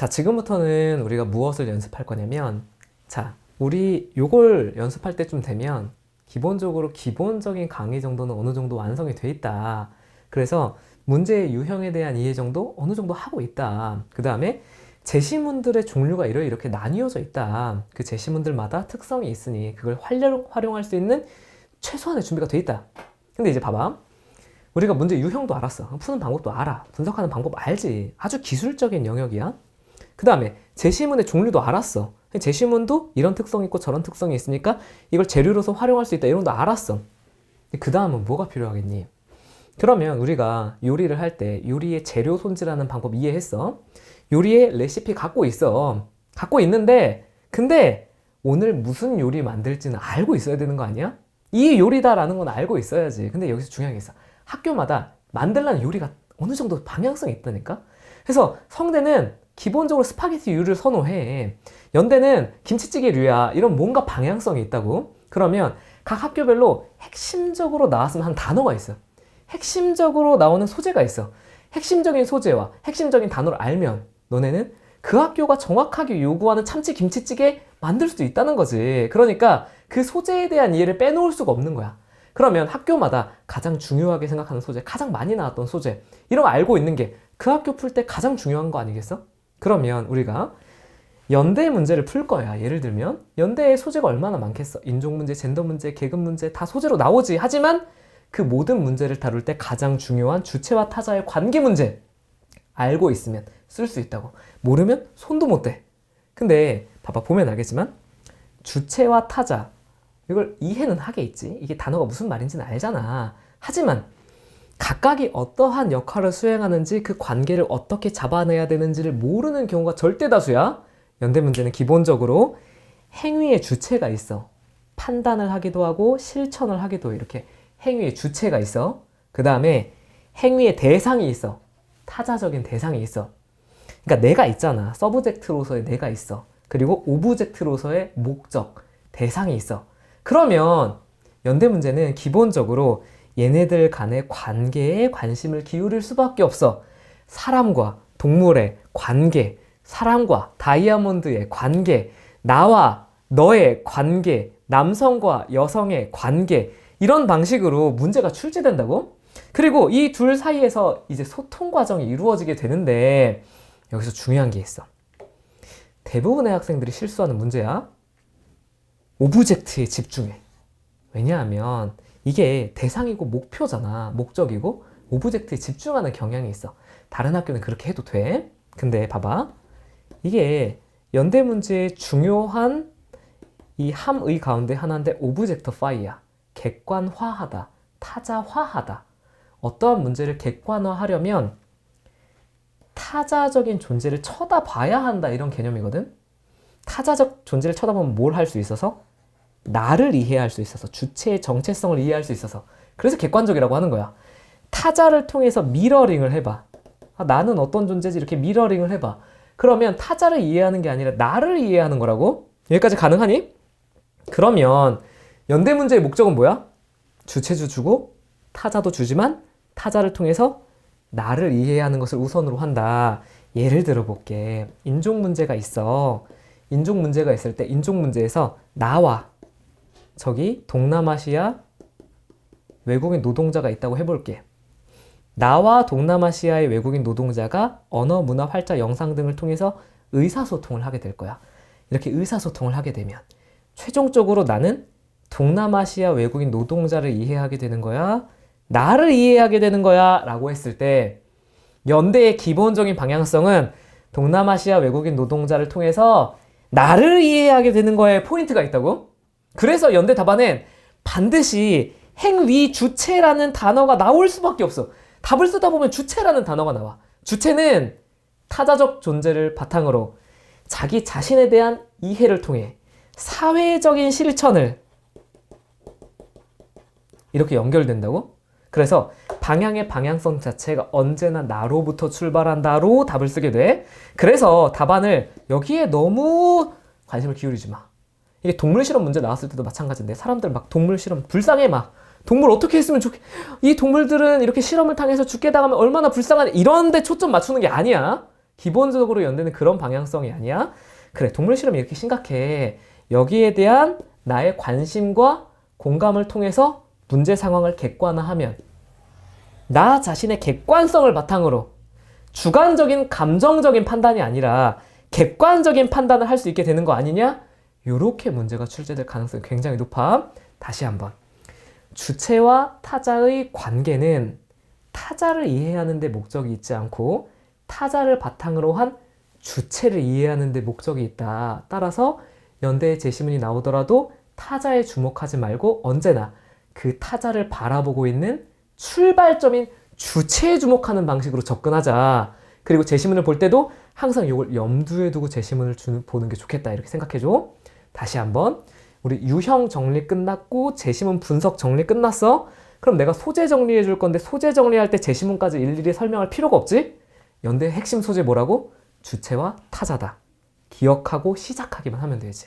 자, 지금부터는 우리가 무엇을 연습할 거냐면, 자, 우리 요걸 연습할 때쯤 되면 기본적으로 기본적인 강의 정도는 어느 정도 완성이 돼 있다. 그래서 문제의 유형에 대한 이해 정도 어느 정도 하고 있다. 그 다음에 제시문들의 종류가 이렇게 나뉘어져 있다. 그 제시문들마다 특성이 있으니 그걸 활용할 수 있는 최소한의 준비가 돼 있다. 근데 이제 봐봐. 우리가 문제 유형도 알았어. 푸는 방법도 알아. 분석하는 방법 알지. 아주 기술적인 영역이야. 그 다음에 제시문의 종류도 알았어. 제시문도 이런 특성이 있고 저런 특성이 있으니까 이걸 재료로서 활용할 수 있다. 이런 것도 알았어. 그 다음은 뭐가 필요하겠니? 그러면 우리가 요리를 할 때 요리의 재료 손질하는 방법 이해했어? 요리의 레시피 갖고 있어. 갖고 있는데 근데 오늘 무슨 요리 만들지는 알고 있어야 되는 거 아니야? 이 요리다라는 건 알고 있어야지. 근데 여기서 중요한 게 있어. 학교마다 만들라는 요리가 어느 정도 방향성이 있다니까? 그래서 성대는 기본적으로 스파게티류를 선호해. 연대는 김치찌개류야. 이런 뭔가 방향성이 있다고. 그러면 각 학교별로 핵심적으로 나왔으면 한 단어가 있어. 핵심적으로 나오는 소재가 있어. 핵심적인 소재와 핵심적인 단어를 알면 너네는 그 학교가 정확하게 요구하는 참치 김치찌개 만들 수도 있다는 거지. 그러니까 그 소재에 대한 이해를 빼놓을 수가 없는 거야. 그러면 학교마다 가장 중요하게 생각하는 소재, 가장 많이 나왔던 소재, 이런 거 알고 있는 게 그 학교 풀 때 가장 중요한 거 아니겠어? 그러면 우리가 연대 문제를 풀 거야. 예를 들면 연대의 소재가 얼마나 많겠어? 인종 문제, 젠더 문제, 계급 문제 다 소재로 나오지. 하지만 그 모든 문제를 다룰 때 가장 중요한 주체와 타자의 관계 문제 알고 있으면 쓸 수 있다고. 모르면 손도 못 대. 근데 봐봐, 보면 알겠지만 주체와 타자 이걸 이해는 하겠지. 이게 단어가 무슨 말인지는 알잖아. 하지만 각각이 어떠한 역할을 수행하는지 그 관계를 어떻게 잡아내야 되는지를 모르는 경우가 절대 다수야. 연대 문제는 기본적으로 행위의 주체가 있어. 판단을 하기도 하고 실천을 하기도 해. 이렇게 행위의 주체가 있어. 그 다음에 행위의 대상이 있어. 타자적인 대상이 있어. 그러니까 내가 있잖아. 서브젝트로서의 내가 있어. 그리고 오브젝트로서의 목적, 대상이 있어. 그러면 연대 문제는 기본적으로 얘네들 간의 관계에 관심을 기울일 수밖에 없어. 사람과 동물의 관계, 사람과 다이아몬드의 관계, 나와 너의 관계, 남성과 여성의 관계, 이런 방식으로 문제가 출제된다고? 그리고 이 둘 사이에서 이제 소통 과정이 이루어지게 되는데 여기서 중요한 게 있어. 대부분의 학생들이 실수하는 문제야. 오브젝트에 집중해. 왜냐하면 이게 대상이고 목표잖아. 목적이고 오브젝트에 집중하는 경향이 있어. 다른 학교는 그렇게 해도 돼. 근데 봐봐. 이게 연대 문제의 중요한 이 함의 가운데 하나인데 오브젝트파이야. 객관화하다. 타자화하다. 어떠한 문제를 객관화하려면 타자적인 존재를 쳐다봐야 한다. 이런 개념이거든. 타자적 존재를 쳐다보면 뭘 할 수 있어서? 나를 이해할 수 있어서, 주체의 정체성을 이해할 수 있어서. 그래서 객관적이라고 하는 거야. 타자를 통해서 미러링을 해봐. 아, 나는 어떤 존재지? 이렇게 미러링을 해봐. 그러면 타자를 이해하는 게 아니라 나를 이해하는 거라고? 여기까지 가능하니? 그러면 연대 문제의 목적은 뭐야? 주체주 주고 타자도 주지만 타자를 통해서 나를 이해하는 것을 우선으로 한다. 예를 들어 볼게. 인종 문제가 있어. 인종 문제가 있을 때 인종 문제에서 나와 저기 동남아시아 외국인 노동자가 있다고 해볼게. 나와 동남아시아의 외국인 노동자가 언어, 문화, 활자, 영상 등을 통해서 의사소통을 하게 될 거야. 이렇게 의사소통을 하게 되면 최종적으로 나는 동남아시아 외국인 노동자를 이해하게 되는 거야? 나를 이해하게 되는 거야? 라고 했을 때 연대의 기본적인 방향성은 동남아시아 외국인 노동자를 통해서 나를 이해하게 되는 거에 포인트가 있다고? 그래서 연대 답안엔 반드시 행위 주체라는 단어가 나올 수밖에 없어. 답을 쓰다 보면 주체라는 단어가 나와. 주체는 타자적 존재를 바탕으로 자기 자신에 대한 이해를 통해 사회적인 실천을 이렇게 연결된다고? 그래서 방향의 방향성 자체가 언제나 나로부터 출발한다로 답을 쓰게 돼. 그래서 답안을 여기에 너무 관심을 기울이지 마. 이게 동물 실험 문제 나왔을 때도 마찬가지인데 사람들 막 동물 실험 불쌍해 막. 동물 어떻게 했으면 좋겠... 이 동물들은 이렇게 실험을 당해서 죽게 당하면 얼마나 불쌍하냐. 이런 데 초점 맞추는 게 아니야. 기본적으로 연대는 그런 방향성이 아니야? 그래, 동물 실험이 이렇게 심각해. 여기에 대한 나의 관심과 공감을 통해서 문제 상황을 객관화하면 나 자신의 객관성을 바탕으로 주관적인 감정적인 판단이 아니라 객관적인 판단을 할 수 있게 되는 거 아니냐? 이렇게 문제가 출제될 가능성이 굉장히 높아. 다시 한번. 주체와 타자의 관계는 타자를 이해하는 데 목적이 있지 않고 타자를 바탕으로 한 주체를 이해하는 데 목적이 있다. 따라서 연대의 제시문이 나오더라도 타자에 주목하지 말고 언제나 그 타자를 바라보고 있는 출발점인 주체에 주목하는 방식으로 접근하자. 그리고 제시문을 볼 때도 항상 이걸 염두에 두고 제시문을 보는 게 좋겠다. 이렇게 생각해줘. 다시 한번. 우리 유형 정리 끝났고 제시문 분석 정리 끝났어. 그럼 내가 소재 정리해 줄 건데 소재 정리할 때 제시문까지 일일이 설명할 필요가 없지? 연대의 핵심 소재 뭐라고? 주체와 타자다. 기억하고 시작하기만 하면 되지.